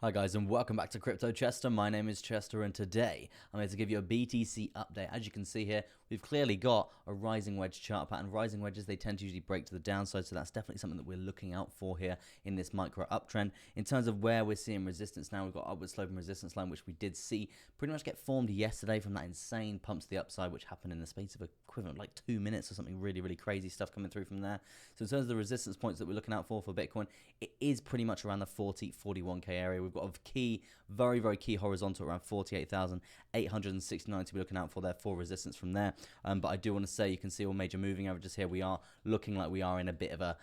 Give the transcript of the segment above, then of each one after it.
Hi guys and welcome back to Crypto Chester. My name is Chester and today I'm here to give you a BTC update. As you can see here, we've clearly got a rising wedge chart pattern. Rising wedges, they tend to usually break to the downside, so that's definitely something that we're looking out for here in this micro uptrend. In terms of where we're seeing resistance now, we've got upward sloping resistance line, which we did see pretty much get formed yesterday from that insane pump to the upside, which happened in the space of equivalent like 2 minutes or something. Really crazy stuff coming through from there. So in terms of the resistance points that we're looking out for Bitcoin, it is pretty much around the 41k area. We've got a key, very key horizontal around 48,869 to be looking out for there for resistance from there. But I do want to say, you can see all major moving averages here. We are looking like we are in a bit of a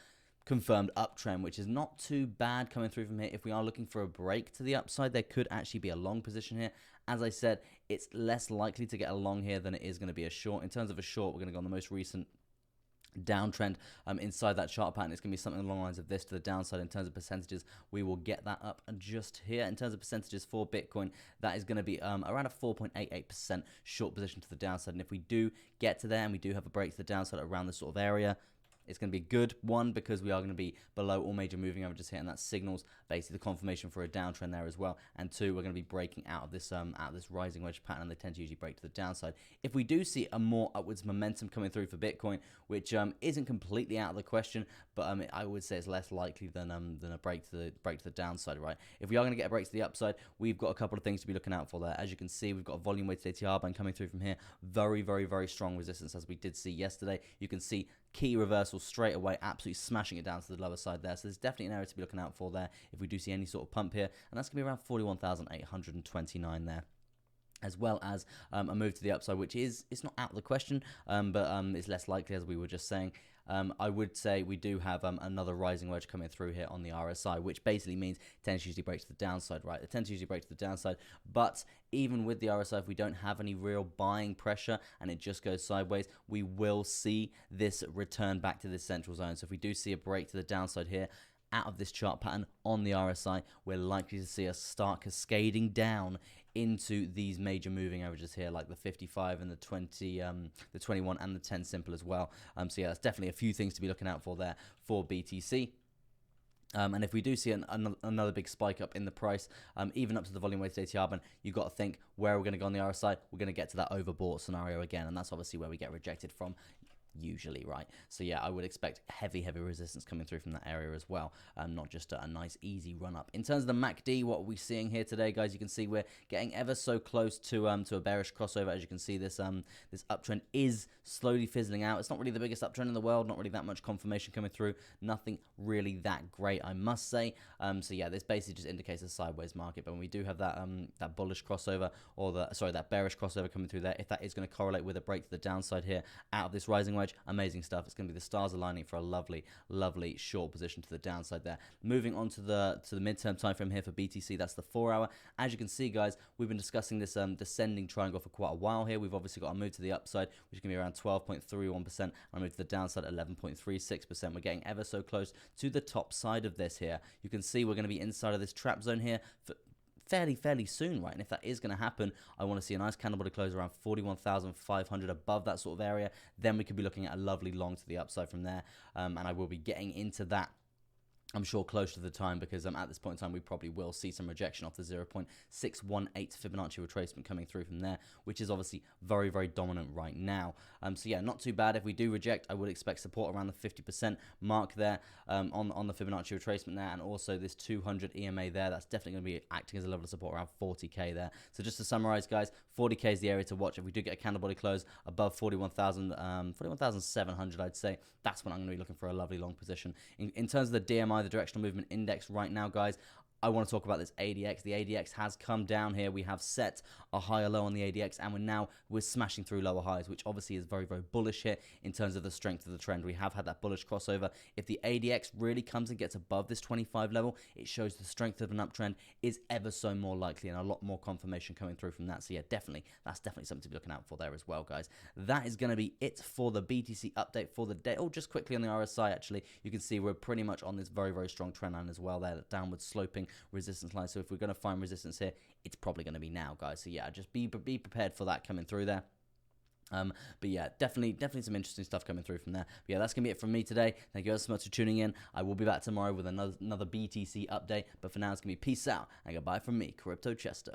confirmed uptrend, which is not too bad coming through from here. If we are looking for a break to the upside, there could actually be a long position here. As I said, it's less likely to get a long here than it is going to be a short. In terms of a short, we're going to go on the most recent downtrend inside that chart pattern. It's going to be something along the lines of this to the downside. In terms of percentages, we will get that up just here. In terms of percentages for Bitcoin, that is going to be around a 4.88% short position to the downside. And if we do get to there and we do have a break to the downside around this sort of area, it's going to be good. One, because we are going to be below all major moving averages here, and that signals basically the confirmation for a downtrend there as well. And two, we're going to be breaking out of this rising wedge pattern, and they tend to usually break to the downside. If we do see a more upwards momentum coming through for Bitcoin, which isn't completely out of the question, but I would say it's less likely than a break to the downside, right? If we are going to get a break to the upside, we've got a couple of things to be looking out for there. As you can see, we've got a volume weighted ATR band coming through from here. Very strong resistance, as we did see yesterday. You can see key reversal straight away, absolutely smashing it down to the lower side there. So there's definitely an area to be looking out for there if we do see any sort of pump here, and that's going to be around 41,829 there, as well as a move to the upside, which it's not out of the question, but it's less likely, as we were just saying. I would say we do have another rising wedge coming through here on the RSI, which basically means it tends to usually break to the downside, right? It tends to usually break to the downside, but even with the RSI, if we don't have any real buying pressure and it just goes sideways, we will see this return back to this central zone. So if we do see a break to the downside here, out of this chart pattern on the RSI, we're likely to see us start cascading down into these major moving averages here, like the 55 and the 20, the 21 and the 10 simple as well. So yeah, that's definitely a few things to be looking out for there for BTC. And if we do see another big spike up in the price, even up to the volume weighted ATR band, you've got to think, where are we going to go on the RSI? We're going to get to that overbought scenario again, and that's obviously where we get rejected from usually, right? So yeah, I would expect heavy resistance coming through from that area as well, not just a nice easy run up. In terms of the MACD, what are we seeing here today, guys? You can see we're getting ever so close to a bearish crossover. As you can see, this this uptrend is slowly fizzling out. It's not really the biggest uptrend in the world, not really that much confirmation coming through, nothing really that great, I must say. So yeah, this basically just indicates a sideways market, but when we do have that that bullish crossover, or that bearish crossover coming through there, if that is going to correlate with a break to the downside here out of this rising wedge, amazing stuff. It's going to be the stars aligning for a lovely short position to the downside there. Moving on to the midterm time frame here for BTC, that's the 4 hour. As you can see, guys, we've been discussing this descending triangle for quite a while here. We've obviously got a move to the upside, which is going to be around 12.31%, and a move to the downside 11.36%. We're getting ever so close to the top side of this here. You can see we're going to be inside of this trap zone here for fairly soon, right? And if that is going to happen, I want to see a nice candle body close around 41,500 above that sort of area. Then we could be looking at a lovely long to the upside from there, and I will be getting into that, I'm sure, close to the time, because at this point in time we probably will see some rejection off the 0.618 Fibonacci retracement coming through from there, which is obviously very dominant right now. So yeah, not too bad. If we do reject, I would expect support around the 50% mark there, on the Fibonacci retracement there, and also this 200 EMA there. That's definitely going to be acting as a level of support around 40k there. So just to summarize, guys, 40k is the area to watch. If we do get a candle body close above 41,700, I'd say that's when I'm going to be looking for a lovely long position. In terms of the DMI, the directional movement index right now, guys, I want to talk about this ADX. The ADX has come down here. We have set a higher low on the ADX, and we're smashing through lower highs, which obviously is very bullish here in terms of the strength of the trend. We have had that bullish crossover. If the ADX really comes and gets above this 25 level, it shows the strength of an uptrend is ever so more likely, and a lot more confirmation coming through from that. So yeah, that's definitely something to be looking out for there as well, guys. That is going to be it for the BTC update for the day. Oh, just quickly on the RSI, actually, you can see we're pretty much on this very strong trend line as well there, that downward sloping resistance line. So if we're going to find resistance here, it's probably going to be now, guys. So yeah, just be prepared for that coming through there. But yeah, definitely some interesting stuff coming through from there. But yeah, that's going to be it from me today. Thank you guys so much for tuning in. I will be back tomorrow with another BTC update. But for now, it's going to be peace out and goodbye from me, Crypto Chester.